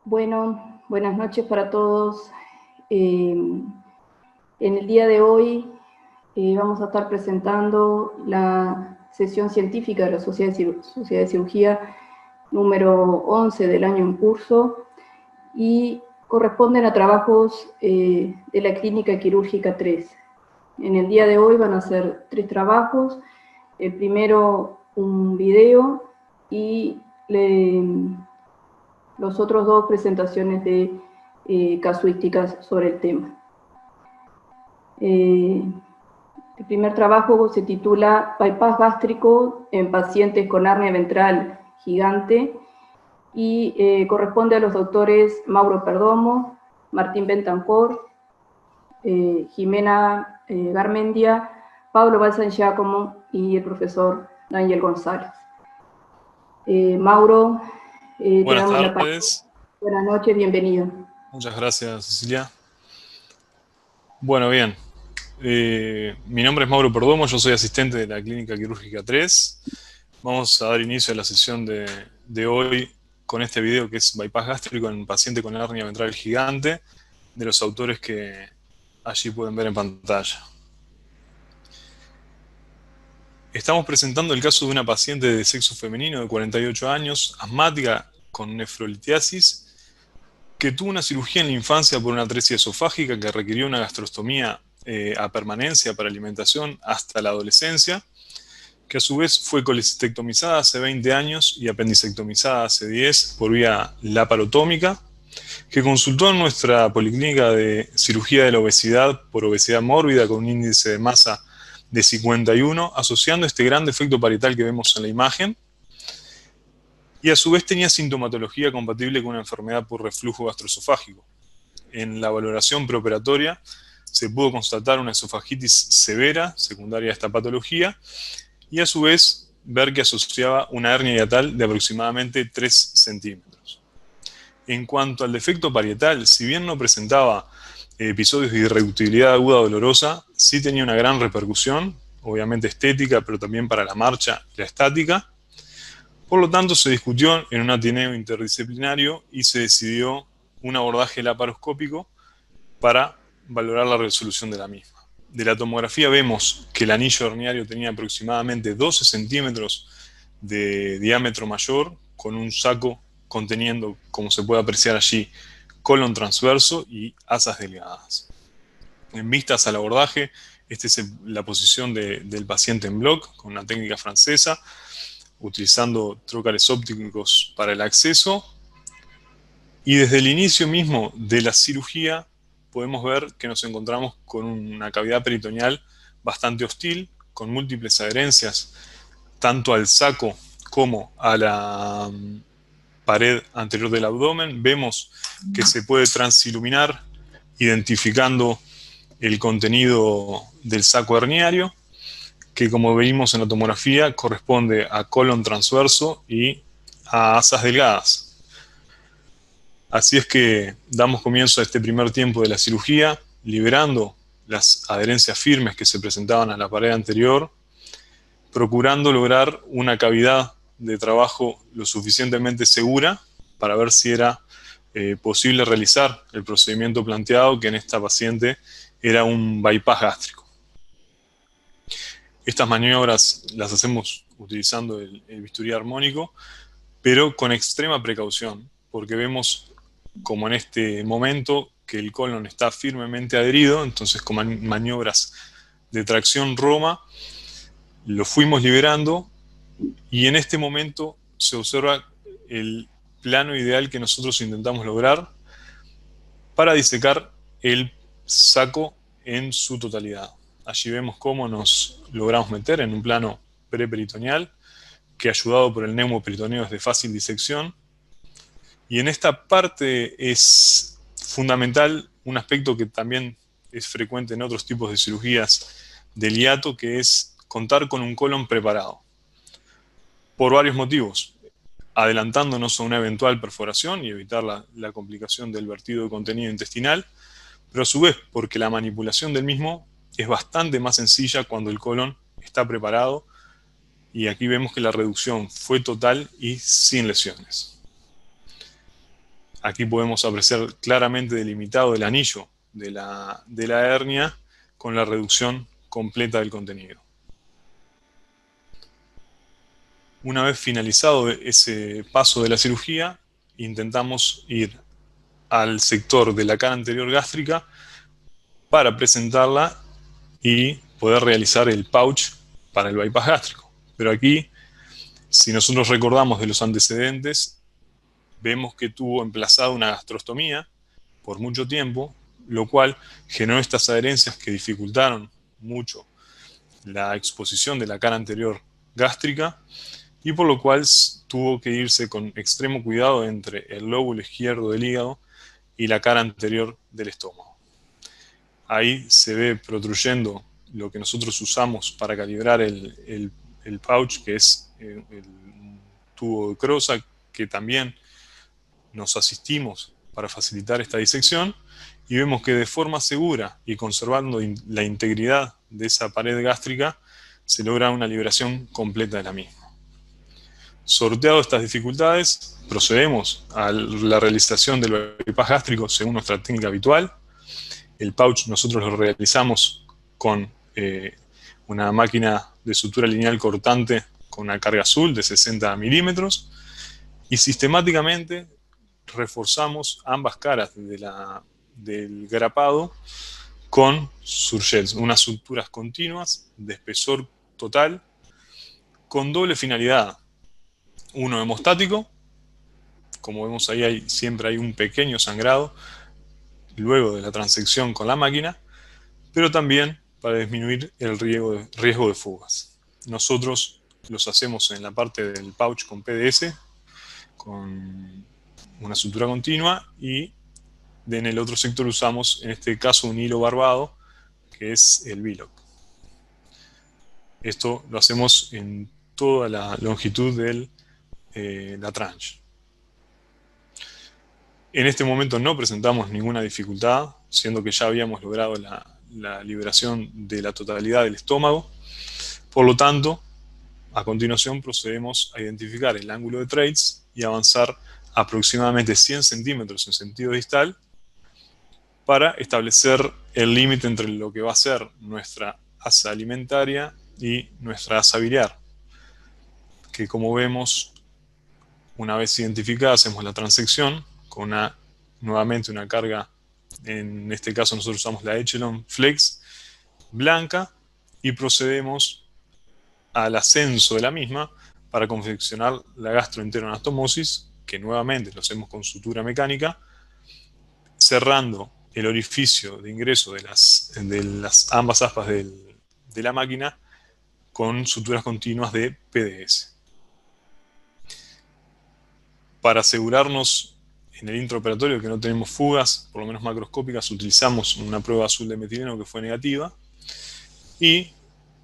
Bueno, buenas noches para todos. En el día de hoy vamos a estar presentando la sesión científica de la Sociedad de Cirugía número 11 del año en curso y corresponden a trabajos de la Clínica Quirúrgica 3. En el día de hoy van a ser 3 trabajos. El primero, un video, y los otros 2 presentaciones de casuísticas sobre el tema. El primer trabajo se titula Bypass gástrico en pacientes con hernia ventral gigante y corresponde a los doctores Mauro Perdomo, Martín Bentancor, Jimena Garmendia, Pablo Balsan Giacomo y el profesor Daniel González. Mauro, buenas tardes. Buenas noches, bienvenido. Muchas gracias, Cecilia. Bueno, bien. Mi nombre es Mauro Perdomo, yo soy asistente de la Clínica Quirúrgica 3. Vamos a dar inicio a la sesión de hoy con este video que es Bypass gástrico en paciente con hernia ventral gigante, de los autores que allí pueden ver en pantalla. Estamos presentando el caso de una paciente de sexo femenino de 48 años, asmática con nefrolitiasis, que tuvo una cirugía en la infancia por una atresia esofágica que requirió una gastrostomía a permanencia para alimentación hasta la adolescencia, que a su vez fue colecistectomizada hace 20 años y apendicectomizada hace 10 por vía laparotómica, que consultó en nuestra policlínica de cirugía de la obesidad por obesidad mórbida con un índice de masa de 51, asociando este gran defecto parietal que vemos en la imagen, y a su vez tenía sintomatología compatible con una enfermedad por reflujo gastroesofágico. En la valoración preoperatoria se pudo constatar una esofagitis severa, secundaria a esta patología, y a su vez ver que asociaba una hernia hiatal de aproximadamente 3 centímetros. En cuanto al defecto parietal, si bien no presentaba episodios de irreductibilidad aguda dolorosa, sí tenía una gran repercusión, obviamente estética, pero también para la marcha y la estática. Por lo tanto, se discutió en un ateneo interdisciplinario y se decidió un abordaje laparoscópico para valorar la resolución de la misma. De la tomografía vemos que el anillo herniario tenía aproximadamente 12 centímetros de diámetro mayor, con un saco conteniendo, como se puede apreciar allí, colon transverso y asas delgadas. En vistas al abordaje, esta es la posición del paciente en bloc, con una técnica francesa, utilizando trócares ópticos para el acceso. Y desde el inicio mismo de la cirugía podemos ver que nos encontramos con una cavidad peritoneal bastante hostil, con múltiples adherencias, tanto al saco como a la pared anterior del abdomen. Vemos que se puede transiluminar identificando el contenido del saco herniario, que como vimos en la tomografía corresponde a colon transverso y a asas delgadas. Así es que damos comienzo a este primer tiempo de la cirugía, liberando las adherencias firmes que se presentaban a la pared anterior, procurando lograr una cavidad de trabajo lo suficientemente segura para ver si era posible realizar el procedimiento planteado, que en esta paciente era un bypass gástrico. Estas maniobras las hacemos utilizando el bisturí armónico, pero con extrema precaución, porque vemos, como en este momento, que el colon está firmemente adherido, entonces con maniobras de tracción Roma lo fuimos liberando, y en este momento se observa el plano ideal que nosotros intentamos lograr para disecar el saco en su totalidad. Allí vemos cómo nos logramos meter en un plano preperitoneal, que ayudado por el neumoperitoneo es de fácil disección. Y en esta parte es fundamental un aspecto que también es frecuente en otros tipos de cirugías del hiato, que es contar con un colon preparado. Por varios motivos, adelantándonos a una eventual perforación y evitar la complicación del vertido de contenido intestinal, pero a su vez porque la manipulación del mismo es bastante más sencilla cuando el colon está preparado, y aquí vemos que la reducción fue total y sin lesiones. Aquí podemos apreciar claramente delimitado el anillo de la hernia con la reducción completa del contenido. Una vez finalizado ese paso de la cirugía, intentamos ir al sector de la cara anterior gástrica para presentarla y poder realizar el pouch para el bypass gástrico. Pero aquí, si nosotros recordamos de los antecedentes, vemos que tuvo emplazada una gastrostomía por mucho tiempo, lo cual generó estas adherencias que dificultaron mucho la exposición de la cara anterior gástrica, y por lo cual tuvo que irse con extremo cuidado entre el lóbulo izquierdo del hígado y la cara anterior del estómago. Ahí se ve protruyendo lo que nosotros usamos para calibrar el pouch, que es el tubo de Croza, que también nos asistimos para facilitar esta disección, y vemos que de forma segura y conservando la integridad de esa pared gástrica, se logra una liberación completa de la misma. Sorteado estas dificultades, procedemos a la realización del bypass gástrico según nuestra técnica habitual. El pouch nosotros lo realizamos con una máquina de sutura lineal cortante con una carga azul de 60 milímetros, y sistemáticamente reforzamos ambas caras del grapado con surgels, unas suturas continuas de espesor total con doble finalidad. Uno hemostático, como vemos ahí siempre hay un pequeño sangrado luego de la transección con la máquina, pero también para disminuir el riesgo de fugas. Nosotros los hacemos en la parte del pouch con PDS, con una sutura continua, y en el otro sector usamos, en este caso, un hilo barbado, que es el VLOC. Esto lo hacemos en toda la longitud de la tranche. En este momento no presentamos ninguna dificultad, siendo que ya habíamos logrado la liberación de la totalidad del estómago. Por lo tanto, a continuación procedemos a identificar el ángulo de Treitz y avanzar aproximadamente 100 centímetros en sentido distal para establecer el límite entre lo que va a ser nuestra asa alimentaria y nuestra asa biliar, que, como vemos, una vez identificada, hacemos la transección con nuevamente una carga, en este caso nosotros usamos la Echelon Flex blanca, y procedemos al ascenso de la misma para confeccionar la gastroenteroanastomosis, que nuevamente lo hacemos con sutura mecánica, cerrando el orificio de ingreso de las ambas aspas de la máquina con suturas continuas de PDS. Para asegurarnos en el intraoperatorio que no tenemos fugas, por lo menos macroscópicas, utilizamos una prueba azul de metileno que fue negativa, y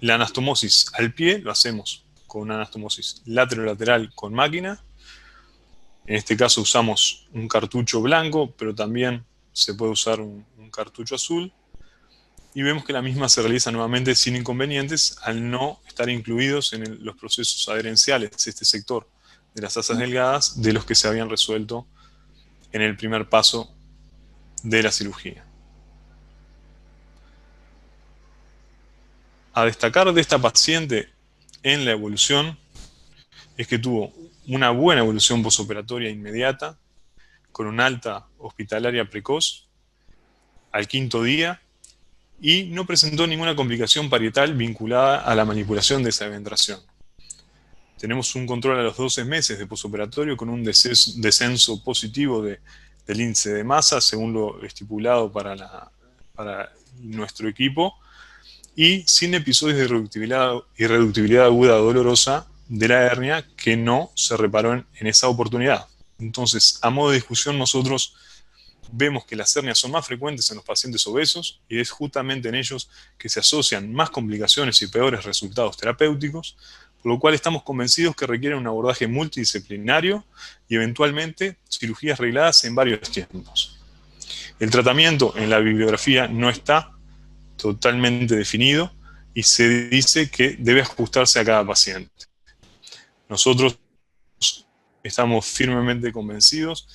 la anastomosis al pie lo hacemos con una anastomosis lateral con máquina. En este caso usamos un cartucho blanco, pero también se puede usar un cartucho azul, y vemos que la misma se realiza nuevamente sin inconvenientes al no estar incluidos en los procesos adherenciales de este sector de las asas delgadas de los que se habían resuelto en el primer paso de la cirugía. A destacar de esta paciente en la evolución es que tuvo una buena evolución posoperatoria inmediata, con una alta hospitalaria precoz al 5º día, y no presentó ninguna complicación parietal vinculada a la manipulación de esa eventración. Tenemos un control a los 12 meses de posoperatorio con un descenso positivo del índice de masa, según lo estipulado para nuestro equipo, y sin episodios de irreductibilidad aguda dolorosa de la hernia que no se reparó en esa oportunidad. Entonces, a modo de discusión, nosotros vemos que las hernias son más frecuentes en los pacientes obesos, y es justamente en ellos que se asocian más complicaciones y peores resultados terapéuticos, por lo cual estamos convencidos que requieren un abordaje multidisciplinario y eventualmente cirugías regladas en varios tiempos. El tratamiento en la bibliografía no está totalmente definido y se dice que debe ajustarse a cada paciente. Nosotros estamos firmemente convencidos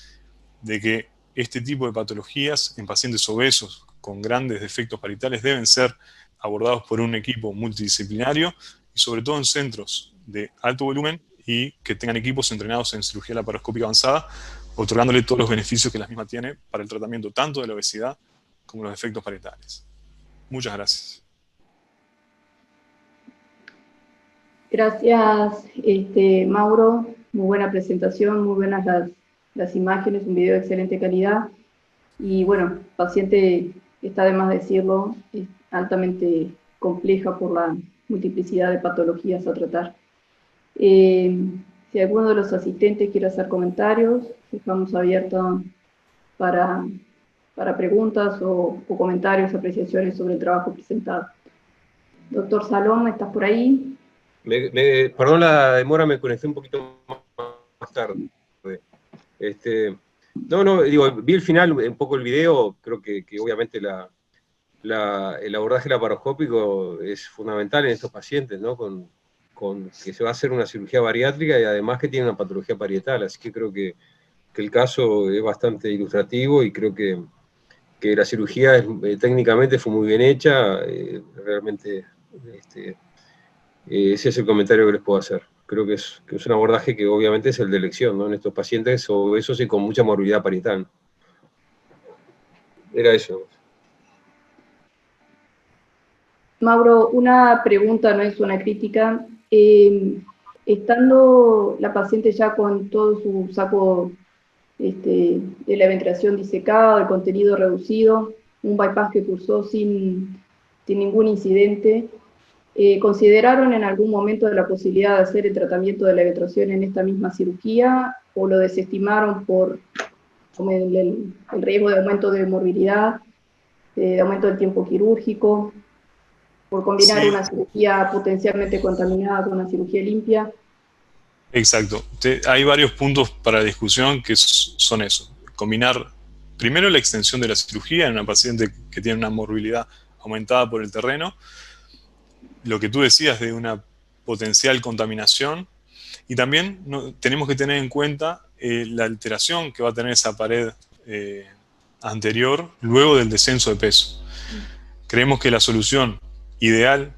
de que este tipo de patologías en pacientes obesos con grandes defectos parietales deben ser abordados por un equipo multidisciplinario y sobre todo en centros de alto volumen y que tengan equipos entrenados en cirugía laparoscópica avanzada, otorgándole todos los beneficios que la misma tiene para el tratamiento tanto de la obesidad como los defectos parietales. Muchas gracias. Gracias, Mauro. Muy buena presentación, muy buenas las imágenes, un video de excelente calidad. Y bueno, paciente, está de más decirlo, es altamente compleja por la multiplicidad de patologías a tratar. Si alguno de los asistentes quiere hacer comentarios, dejamos abierto para preguntas o comentarios, apreciaciones sobre el trabajo presentado. Doctor Salom, ¿estás por ahí? Perdón la demora, me conecté un poquito más tarde. Digo, vi el final, un poco el video, creo que obviamente el abordaje laparoscópico es fundamental en estos pacientes, ¿no? Con que se va a hacer una cirugía bariátrica y además que tiene una patología parietal, así que creo que el caso es bastante ilustrativo y creo que la cirugía técnicamente fue muy bien hecha, realmente ese es el comentario que les puedo hacer. Creo que es un abordaje que obviamente es el de elección, ¿no? En estos pacientes obesos y con mucha morbilidad parietal. Era eso. Mauro, una pregunta, no es una crítica. Estando la paciente ya con todo su saco de la ventilación disecado, el contenido reducido, un bypass que cursó sin ningún incidente, ¿consideraron en algún momento la posibilidad de hacer el tratamiento de la evacuación en esta misma cirugía o lo desestimaron por el riesgo de aumento de morbilidad, de aumento del tiempo quirúrgico, por combinar una cirugía potencialmente contaminada con una cirugía limpia? Exacto. Hay varios puntos para discusión que son eso. Combinar primero la extensión de la cirugía en una paciente que tiene una morbilidad aumentada por el terreno, lo que tú decías de una potencial contaminación, y también tenemos que tener en cuenta la alteración que va a tener esa pared anterior luego del descenso de peso. Creemos que la solución ideal,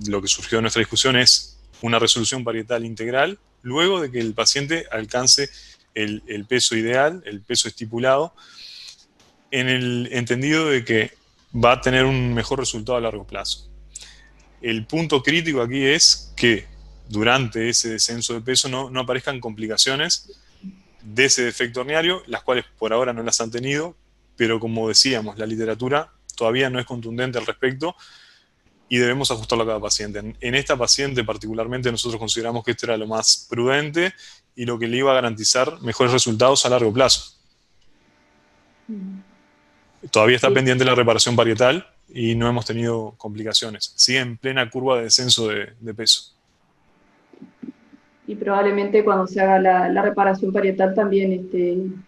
lo que surgió en nuestra discusión, es una resolución parietal integral luego de que el paciente alcance el peso ideal, el peso estipulado, en el entendido de que va a tener un mejor resultado a largo plazo. El punto crítico aquí es que durante ese descenso de peso no aparezcan complicaciones de ese defecto herniario, las cuales por ahora no las han tenido, pero como decíamos, la literatura todavía no es contundente al respecto y debemos ajustarlo a cada paciente. En esta paciente particularmente nosotros consideramos que esto era lo más prudente y lo que le iba a garantizar mejores resultados a largo plazo. Todavía está pendiente la reparación parietal y no hemos tenido complicaciones. Sigue en plena curva de descenso de peso. Y probablemente cuando se haga la reparación parietal también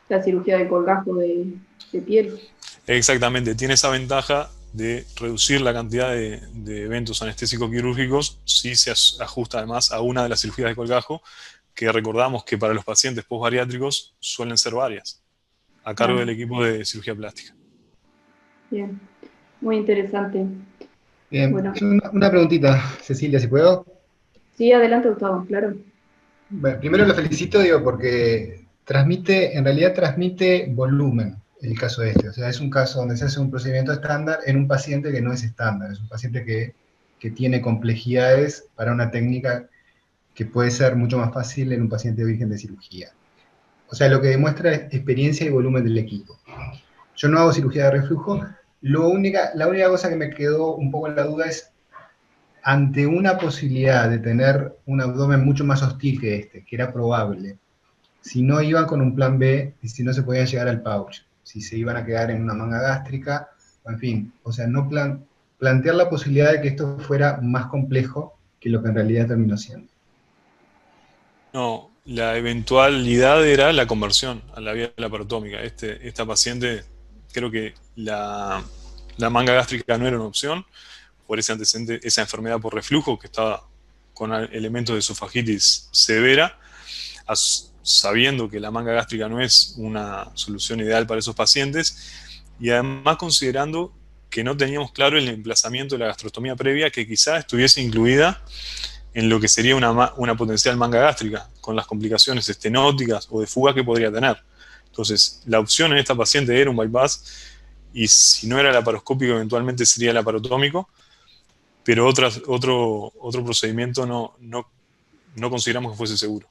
la cirugía de colgajo de piel. Exactamente, tiene esa ventaja de reducir la cantidad de eventos anestésicos quirúrgicos si se ajusta además a una de las cirugías de colgajo, que recordamos que para los pacientes postbariátricos suelen ser varias, a cargo del equipo de cirugía plástica. Bien, muy interesante. Bien, bueno. Una preguntita, Cecilia, si puedo. Sí, adelante, Gustavo, claro. Bueno, primero lo felicito, porque en realidad transmite volumen el caso este. O sea, es un caso donde se hace un procedimiento estándar en un paciente que no es estándar. Es un paciente que tiene complejidades para una técnica que puede ser mucho más fácil en un paciente de origen de cirugía. O sea, lo que demuestra es experiencia y volumen del equipo. Yo no hago cirugía de reflujo. La única cosa que me quedó un poco en la duda es, ante una posibilidad de tener un abdomen mucho más hostil que era probable, si no iban con un plan B y si no se podían llegar al pouch, si se iban a quedar en una manga gástrica, en fin, o sea, no plantear la posibilidad de que esto fuera más complejo que lo que en realidad terminó siendo. No, la eventualidad era la conversión a la vía laparotómica. Esta paciente, creo que la manga gástrica no era una opción, por ese antecedente, esa enfermedad por reflujo que estaba con elementos de esofagitis severa. sabiendo que la manga gástrica no es una solución ideal para esos pacientes, y además considerando que no teníamos claro el emplazamiento de la gastrostomía previa, que quizás estuviese incluida en lo que sería una potencial manga gástrica, con las complicaciones estenóticas o de fuga que podría tener. Entonces, la opción en esta paciente era un bypass, y si no era laparoscópico, eventualmente sería laparotómico, pero otro procedimiento no consideramos que fuese seguro.